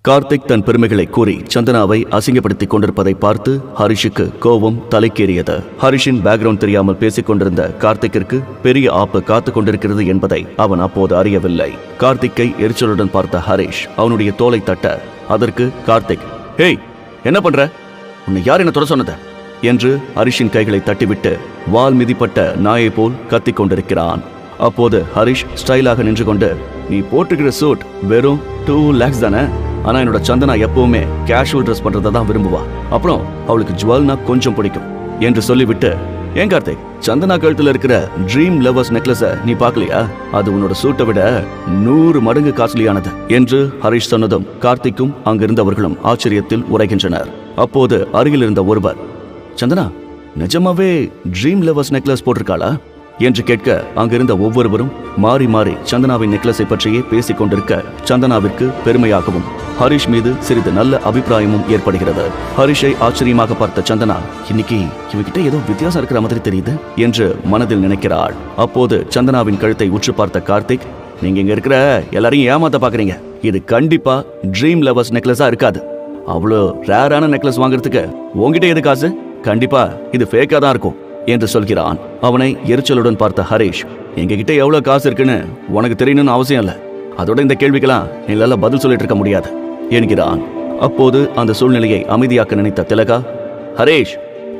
கார்த்திக் தன் பெருமைகளை கூறி சந்தனாவை அசிங்கப்படுத்திக் கொண்டிருப்பதை பார்த்து ஹரிஷுக்கு கோபம் தலைக்கேறியது. ஹரிஷின் பேக்ரவுண்ட் தெரியாமல் பேசிக் கொண்டிருந்த கார்த்திக்கிற்கு பெரிய ஆப்பு காத்துக் கொண்டிருக்கிறது என்பதை அவன் அப்போது அறியவில்லை. கார்த்திக்கை எரிச்சலுடன் பார்த்த ஹரிஷ் அவனுடைய தோலை தட்ட, அதற்கு கார்த்திக், "ஹேய், என்ன பண்ற? உன்னை யார் என்ன தொட சொன்னது?" என்று ஹரிஷின் கைகளை தட்டிவிட்டு வால் மிதிப்பட்ட நாயை போல் கத்திக் கொண்டிருக்கிறான். அப்போது ஹரிஷ் ஸ்டைலாக நின்று கொண்டு, "நீ போட்டுக்கிற சூட் வெறும் 2 lakhs தானே? ஆனா என்னோட சந்தனா எப்பவுமே கேஷுவல் ட்ரெஸ் பண்றதை தான் விரும்புவா. அப்புறம் அவளுக்கு ஜுவல்னா கொஞ்சம் பிடிக்கும்" என்று சொல்லிவிட்டு, "ஏன் கார்த்திக், சந்தனா கழுத்துல இருக்கிற ட்ரீம் லவர்ஸ் நெக்லஸ நீ பார்க்கலையா? அது உன்னோட சூட்டை விட 100 மடங்கு காஸ்ட்லியானது" என்று ஹரிஷ் சொன்னதும் கார்த்திக்கும் அங்கிருந்தவர்களும் ஆச்சரியத்தில் உரைகின்றனர். அப்போது அருகில் இருந்த ஒருவர், "சந்தனா நிஜமாவே ட்ரீம் லவர்ஸ் நெக்லஸ் போட்டிருக்காளா?" என்று கேட்க அங்கிருந்த ஒவ்வொருவரும் மாறி மாறி சந்தனாவின் நெக்லஸை பற்றியே பேசிக் கொண்டிருக்க சந்தனாவிற்கு பெருமையாகவும் ஹரிஷ் மீது சிறிது நல்ல அபிப்பிராயமும் ஏற்படுகிறது. ஹரிஷை ஆச்சரியமாக பார்த்த சந்தனா, "இன்னைக்கு இவகிட்ட ஏதோ வித்தியாசம் இருக்கிற மாதிரி தெரியுது" என்று மனதில் நினைக்கிறாள். அப்போது சந்தனாவின் கழுத்தை உற்று பார்த்த கார்த்திக், "நீங்க இங்க இருக்கிற எல்லாரையும் ஏமாத்த பாக்குறீங்க. இது கண்டிப்பா ட்ரீம் லவர்ஸ் நெக்லஸா இருக்காது. அவ்வளோ ரேரான நெக்லஸ் வாங்குறதுக்கு உங்ககிட்ட எது காசு? கண்டிப்பா இது ஃபேக்கா தான் இருக்கும்" என்று சொல்கிறான். அவனை எரிச்சலுடன் பார்த்த ஹரிஷ், "எங்ககிட்ட எவ்வளவு காசு இருக்குன்னு உனக்கு தெரியணும்னு அவசியம் இல்லை. அதோட இந்த கேள்விக்கெல்லாம் என்னால பதில் சொல்லிட்டு இருக்க முடியாது" என்கிறான். அப்போது அந்த சூழ்நிலையை அமைதியாக்க நினைத்த திலகா, "ஹரேஷ்"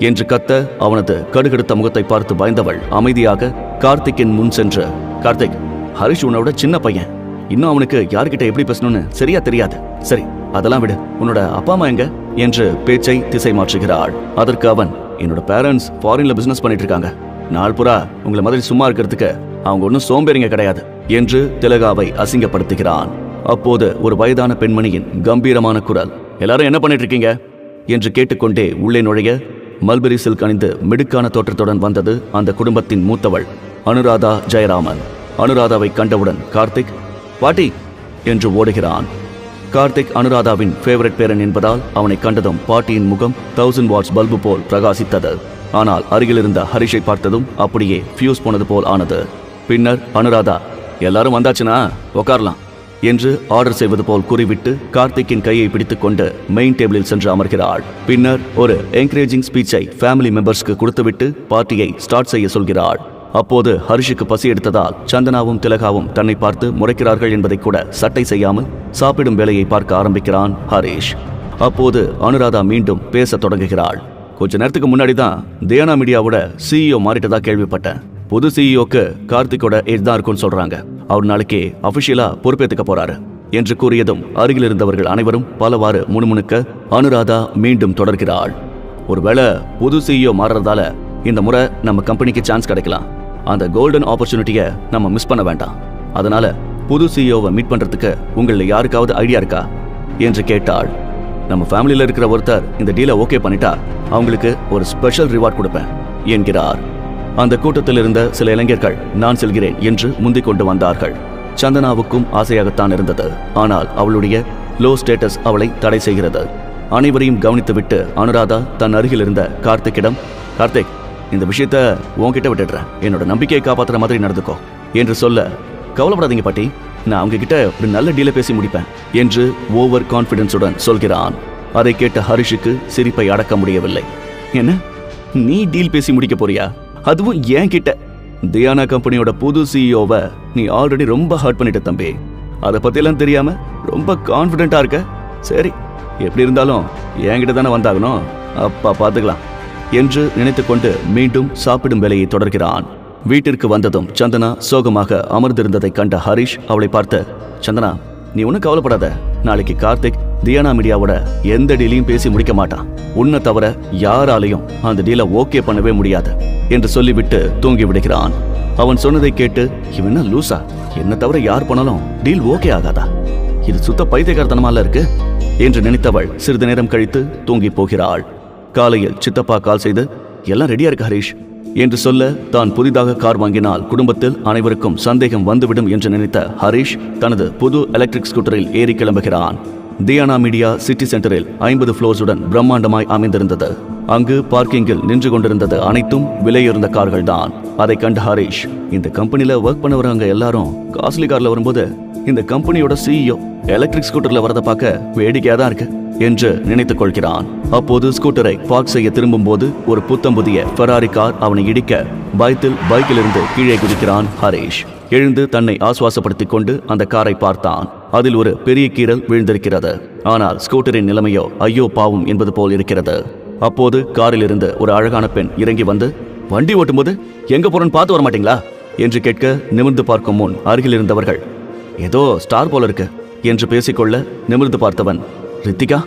என்று கத்த அவனது கடுகடுத்த முகத்தை பார்த்து பயந்தவள் அமைதியாக கார்த்திக்கின் முன் சென்று, "கார்த்திக், ஹரிஷ் உன்னோட சின்ன பையன். இன்னும் அவனுக்கு யார்கிட்ட எப்படி பேசணும்னு சரியா தெரியாது. சரி, அதெல்லாம் விடு. உன்னோட அப்பா அம்மா எங்க?" என்று பேச்சை திசை மாற்றுகிறாள். அதற்கு அவன், "என்னோட பேரண்ட்ஸ் ஃபாரின்ல பிசினஸ் பண்ணிட்டு இருக்காங்க. நாள் புறா உங்களை மாதிரி சும்மா இருக்கிறதுக்கு அவங்க ஒன்னும் சோம்பேறிங்க கிடையாது" என்று திலகாவை அசிங்கப்படுத்துகிறான். அப்போது ஒரு வயதான பெண்மணியின் கம்பீரமான குரல், "எல்லாரும் என்ன பண்ணிட்டு இருக்கீங்க?" என்று கேட்டுக்கொண்டே உள்ளே நுழைய மல்பெரி சில்க் அணிந்து மிடுக்கான தோற்றத்துடன் வந்தது அந்த குடும்பத்தின் மூத்தவள் அனுராதா ஜெயராமன். அனுராதாவை கண்டவுடன் கார்த்திக், "பாட்டி" என்று ஓடுகிறான். கார்த்திக் அனுராதாவின் ஃபேவரட் பேரன் என்பதால் அவனை கண்டதும் பாட்டியின் முகம் 1000 வாட்ஸ் பல்பு போல் பிரகாசித்தது. ஆனால் அருகில் இருந்த ஹரிஷை பார்த்ததும் அப்படியே ஃபியூஸ் போனது போல் ஆனது. பின்னர் அனுராதா, "எல்லாரும் வந்தாச்சுனா உட்காரலாம்" என்று ஆர்டர் செய்வது போல் கூறிவிட்டு கார்த்திக்கின் கையை பிடித்துக் கொண்டு மெயின் டேபிளில் சென்று அமர்கிறாள். பின்னர் ஒரு என்கரேஜிங் ஸ்பீச்சை ஃபேமிலி மெம்பர்ஸ்க்கு கொடுத்துவிட்டு பார்ட்டியை ஸ்டார்ட் செய்ய சொல்கிறாள். அப்போது ஹரிஷுக்கு பசி எடுத்ததால் சந்தனாவும் திலகாவும் தன்னை பார்த்து முறைக்கிறார்கள் என்பதை கூட சட்டை செய்யாமல் சாப்பிடும் வேலையை பார்க்க ஆரம்பிக்கிறான் ஹரிஷ். அப்போது அனுராதா மீண்டும் பேச தொடங்குகிறாள். "கொஞ்ச நேரத்துக்கு முன்னாடி தான் தியானா மீடியாவோட CEO மாறிட்டதா கேள்விப்பட்டேன். புது CEOக்கு கார்த்திக்கோட ஏஜ் தான் இருக்கும்னு சொல்றாங்க. அவர் நாளைக்கு அபிஷியலா பொறுப்பேற்றுக்க போறாரு" என்று கூறியதும் அருகில் இருந்தவர்கள் அனைவரும் பலவாறு முணுமுணுக்க அனுராதா மீண்டும் தொடர்கிறாள். "ஒருவேளை புது CEO மாறுறதால இந்த முறை நம்ம கம்பெனிக்கு சான்ஸ் கிடைக்கலாம். அந்த கோல்டன் ஆப்பர்ச்சுனிட்டியை நம்ம மிஸ் பண்ண வேண்டாம். அதனால புது CEOவை மீட் பண்றதுக்கு உங்கள யாருக்காவது ஐடியா இருக்கா?" என்று கேட்டாள். "நம்ம ஃபேமிலியில இருக்கிற ஒருத்தர் இந்த டீலை ஓகே பண்ணிட்டா அவங்களுக்கு ஒரு ஸ்பெஷல் ரிவார்ட் கொடுப்பேன்" என்கிறார். அந்த கூட்டத்தில் இருந்த சில இளைஞர்கள் "நான் செல்கிறேன்" என்று முந்திக் கொண்டு வந்தார்கள். சந்தனாவுக்கும் ஆசையாகத்தான் இருந்தது. ஆனால் அவளுடைய லோ ஸ்டேட்டஸ் அவளை தடை செய்கிறது. அனைவரையும் கவனித்துவிட்டு அனுராதா தன் அருகில் இருந்த கார்த்திக்கிடம், "கார்த்திக், இந்த விஷயத்த உன்கிட்ட விட்டுடுறேன். என்னோட நம்பிக்கையை காப்பாற்றுற மாதிரி நடந்துக்கோ" என்று சொல்ல, "கவலைப்படாதீங்க பாட்டி, நான் அவங்க கிட்ட ஒரு நல்ல டீலை பேசி முடிப்பேன்" என்று ஓவர் கான்பிடன்ஸுடன் சொல்கிறான். அதை கேட்ட ஹரிஷுக்கு சிரிப்பை அடக்க முடியவில்லை. "என்ன, நீ டீல் பேசி முடிக்க போறியா? அதுவும் என் கிட்ட? தியானா கம்பெனியோட புது CEOவை நீ ஆல்ரெடி ரொம்ப ஹர்ட் பண்ணிட்ட தம்பி. அதை பத்தியெல்லாம் தெரியாம ரொம்ப கான்பிடென்ட்டா இருக்க. சரி, எப்படி இருந்தாலும் என்கிட்ட தானே வந்தாகணும், அப்பா பார்த்துக்கலாம்" என்று நினைத்துக்கொண்டு மீண்டும் சாப்பிடும் வேலையை தொடர்கிறான். வீட்டிற்கு வந்ததும் சந்தனா சோகமாக அமர்ந்திருந்ததை கண்ட ஹரிஷ் அவளை பார்த்து, "சந்தனா, நீ ஒன்னும் கவலைப்படாத. நாளைக்கு கார்த்திக் தியானா மீடியாவோட எந்த டீலையும் பேசி முடிக்க மாட்டான். உன்னை தவிர யாராலையும் அந்த டீலை ஓகே பண்ணவே முடியாது" என்று சொல்லிவிட்டு தூங்கி விடுகிறான். அவன் சொன்னதை கேட்டு, "இவன் லூசா? என்ன தவிர யார் போனாலும் டீல் ஓகே ஆகாதா? இது சுத்த பைத்தியக்காரத்தனமால இருக்கு" என்று நினைத்தவள் சிறிது நேரம் கழித்து தூங்கி போகிறாள். காலையில் சித்தப்பா கால் செய்து, "எல்லாம் ரெடியா இருக்கு ஹரிஷ்" என்று சொல்ல, தான் புதிதாக கார் வாங்கினால் குடும்பத்தில் அனைவருக்கும் சந்தேகம் வந்துவிடும் என்று நினைத்த ஹரிஷ் தனது புது எலக்ட்ரிக் ஸ்கூட்டரில் ஏறி கிளம்புகிறான். தியானா மீடியா சிட்டி சென்டரில் 50 ஃப்ளோர்ஸுடன் பிரம்மாண்டமாய் அமைந்திருந்தது. அங்கு பார்க்கிங்கில் நின்று கொண்டிருந்தது அனைத்தும் விலையுயர்ந்த கார்கள் தான். அதை கண்ட ஹரிஷ், "இந்த கம்பெனில ஒர்க் பண்ண வரவங்க எல்லாரும் காஸ்ட்லி கார்ல வரும்போது இந்த கம்பெனியோட CEO எலக்ட்ரிக் ஸ்கூட்டர்ல வரதை பார்க்க வேடிக்கையா தான் இருக்கு என்று நினைத்துக் கொள்கிறான். அப்போது ஸ்கூட்டரை பார்க் செய்ய திரும்பும் போது ஒரு புத்தம் புதிய ஃபெராரி கார் அவனை இடிக்க பயத்தில் பைக்கிலிருந்து கீழே குதிக்கிறான் ஹரிஷ். எழுந்து தன்னை ஆசுவாசப்படுத்திக் கொண்டு அந்த காரை பார்த்தான். அதில் ஒரு பெரிய கீறல் விழுந்திருக்கிறது. ஆனால் ஸ்கூட்டரின் நிலைமையோ ஐயோ பாவம் என்பது போல் இருக்கிறது. அப்போது காரில் இருந்து ஒரு அழகான பெண் இறங்கி வந்து, வண்டி ஓட்டும் போது எங்க போறன்னு பார்த்து வர மாட்டீங்களா என்று கேட்க நிமிர்ந்து பார்க்கும் முன் அருகில் இருந்தவர்கள், ஏதோ ஸ்டார் போல இருக்கு என்று பேசிக்கொள்ள நிமிர்ந்து பார்த்தவன், ரித்திகா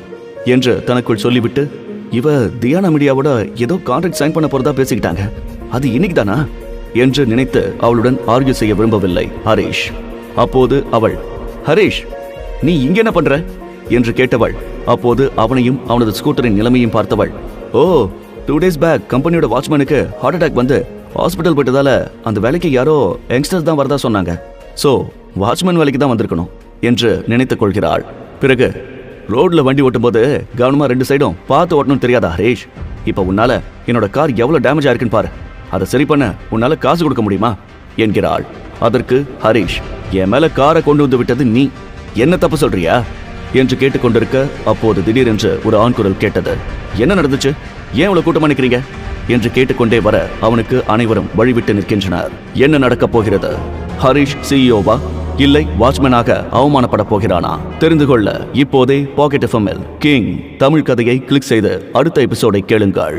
என்று தனக்குள் சொல்லிவிட்டு, இவ தியானா மீடியாவோட ஏதோ கான்ட்ராக்ட் சைன் பண்ண போறதா பேசிக்கிட்டாங்க, அது இன்னைக்கு தானா என்று நினைத்து அவளுடன் ஆர்கியூ செய்ய விரும்பவில்லை ஹரிஷ். அப்போது அவள், ஹரிஷ் நீ இங்க என்ன பண்ற என்று கேட்டவள். அப்போது அவனையும் அவனது ஸ்கூட்டரின் நிலைமையும் பார்த்தவள், ஓ 2 days பேக் கம்பெனியோட வாட்ச்மேனுக்கு ஹார்ட் அட்டாக் வந்து ஹாஸ்பிட்டல் போயிட்டதால அந்த வேலைக்கு யாரோ யங்ஸ்டர்ஸ் தான் வரதா சொன்னாங்க, ஸோ வாட்ச்மேன் வேலைக்கு தான் வந்திருக்கணும் என்று நினைத்துக் கொள்கிறாள். பிறகு, ரோட்ல வண்டி ஓட்டும் போது கவனமா 2 சைடும் பார்த்து ஓட்டணும் தெரியாதா ஹரீஷ்? இப்ப உன்னால என்னோட கார் எவ்வளவு டேமேஜ் ஆயிருக்குன்னு பாரு, அதை சரி பண்ண உன்னால காசு கொடுக்க முடியுமா என்கிறாள். அதற்கு ஹரீஷ், என் மேல காரை கொண்டு வந்து விட்டது நீ, என்ன தப்பு சொல்றியா என்று கேட்டுக்கொண்டிருக்க, அப்போது திடீரென்று ஒரு ஆண் குரல் கேட்டது. என்ன நடந்துச்சு, ஏன் இவ்வளவு கூட்டமா நிக்கிறீங்க என்று கேட்டுக்கொண்டே வர அவனுக்கு அனைவரும் வழிவிட்டு நிற்கின்றனர். என்ன நடக்கப் போகிறது? ஹரிஷ் சிஇஓவா இல்லை வாட்ச்மேனாக அவமானப்பட போகிறானா? தெரிந்து கொள்ள இப்போதே பாக்கெட் எஃப்எம்மில் கிங் தமிழ் கதையை கிளிக் செய்து அடுத்த எபிசோடை கேளுங்கள்.